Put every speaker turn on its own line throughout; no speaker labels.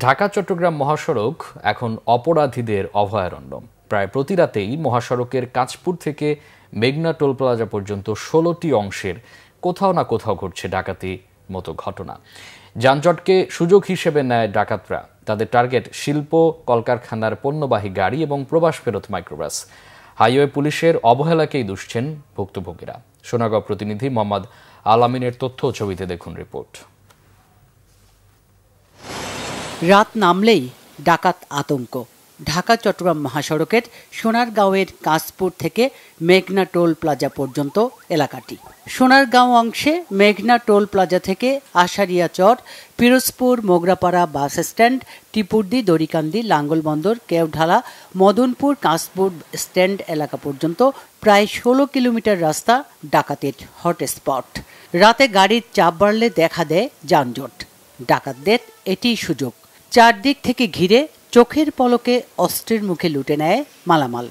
ঢাকা চট্টগ্রাম মহাসড়ক এখন অপরাধীদের অভয়ারণ্য। প্রায় প্রতি রাতেই মহাসড়কের কাঁচপুর থেকে মেঘনা টোল প্লাজা পর্যন্ত ১৬টি অংশের কোথাও না কোথাও ঘটছে ডাকাতি মতো ঘটনা। যানজটকে সুযোগ হিসেবে নেয় ডাকাতরা। তাদের টার্গেট শিল্প, কলকারখানার পণ্যবাহী গাড়ি এবং প্রবাস ফেরত মাইক্রোবাস। হাইওয়ে পুলিশের অবহেলাকেই দুষছেন ভুক্তভোগীরা। সোনাগাঁও প্রতিনিধি মোহাম্মদ আলামিনের তথ্য ও ছবিতে দেখুন রিপোর্ট।
রাত নামলেই ডাকাত আতঙ্ক। ঢাকা চট্টগ্রাম মহাসড়কের সোনারগাঁওয়ের কাঁচপুর থেকে মেঘনা টোল প্লাজা পর্যন্ত এলাকাটি। সোনারগাঁও অংশে মেঘনা টোল প্লাজা থেকে Ashariya Char, Pirojpur, Mograpara bus stand, Tipurdi, Darikandi, Langalbandar, Keodhala, Madanpur, Kanchpur stand এলাকা পর্যন্ত প্রায় ১৬ কিলোমিটার রাস্তা ডাকাতের হটস্পট। রাতে গাড়ির চাপ বাড়লে দেখা দেয় যানজট। ডাকাতদের এটিই সুযোগ। চারদিক থেকে ঘিরে চোখের পলকে অস্ত্রের মুখে লুটে নেয় মালামাল।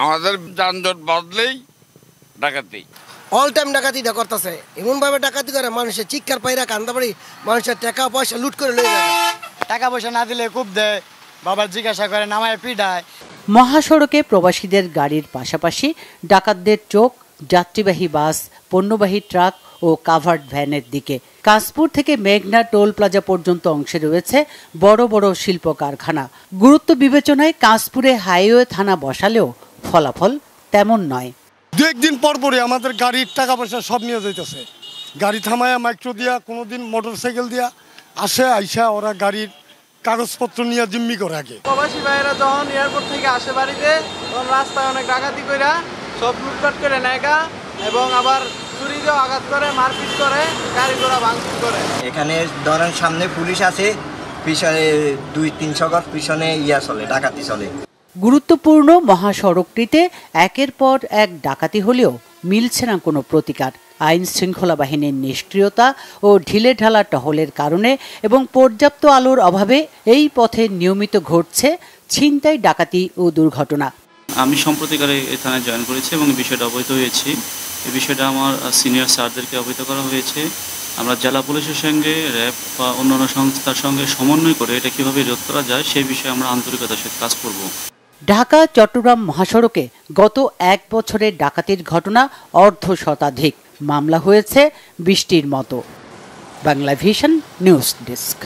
আমাদের যানজট বদলেই ডাকাতি,
অল টাইম ডাকাতিটা করতেছে। এমনভাবে ডাকাতি করে মানুষের চিৎকার পাইরা কান্দা পাড়ি, মানুষের টাকা পয়সা লুট করে লয়ে যায়।
টাকা পয়সা না দিলে খুব দেয়, বাবার জিজ্ঞাসা করে, নামায় পিডায়।
মহাসড়কে প্রবাসীদের গাড়ির পাশাপাশি ডাকাতদের চোখ যাত্রীবাহী বাস, পণ্যবাহী ট্রাক ও কাভার্ড ভ্যানের দিকে। কাঁচপুর থেকে মেঘনা টোল প্লাজা পর্যন্ত অংশে রয়েছে বড় বড় শিল্প কারখানা। গুরুত্ব বিবেচনায় কাঁচপুরে হাইওয়ে থানা বসালেও ফলাফল তেমন নয়।
দু একদিন পর পরে আমাদের গাড়ির টাকা পয়সা সব নিয়ে যাইতেছে। গাড়ি থামায়া মাইক্রো দিয়া, কোনোদিন মোটরসাইকেল দিয়া আসে, আইসা ওরা গাড়ির কাগজপত্র নিয়ে জিম্মি করে। আগে
প্রবাসী ভাইয়েরা যখন এয়ারপোর্ট থেকে আসে বাড়িতে, তখন রাস্তায় অনেক ডাকাতি কইরা সব লুটপাট করে নেয় এবং আবার চুরি দিয়ে আঘাত করে, মারপিট করে, গাড়ি ঘোড়া ভাঙচুর করে।
এখানে ধরেন সামনে পুলিশ আছে, পিছনে ২-৩০০ গজ পিছনে চলে, ডাকাতি চলে।
গুরুত্বপূর্ণ মহাসড়কটিতে একের পর এক ডাকাতি হলেও মিলছে না কোনো প্রতিকার। আইন শৃঙ্খলা বাহিনীর নিষ্ক্রিয়তা ও ঢিলেঢালা টহলের কারণে এবং পর্যাপ্ত আলোর অভাবে এই পথে নিয়মিত ঘটছে ছিনতাই, ডাকাতি ও দুর্ঘটনা।
আমি সম্প্রতিকারে এই থানায় জয়েন করেছি এবং বিষয়টা অবহিত হয়েছি। এই বিষয়টা আমার সিনিয়র স্যারদেরকে অবহিত করা হয়েছে। আমরা জেলা পুলিশের সঙ্গে র্যাব বা অন্যান্য সংস্থার সঙ্গে সমন্বয় করে এটা কীভাবে রোধ করা যায় সেই বিষয়ে আমরা আন্তরিকতার সাথে কাজ করব।
ঢাকা চট্টগ্রাম মহাসড়কে গত এক বছরে ডাকাতির ঘটনা অর্ধশতাধিক। মামলা হয়েছে ২০টির মতো। Bangla vision news desk.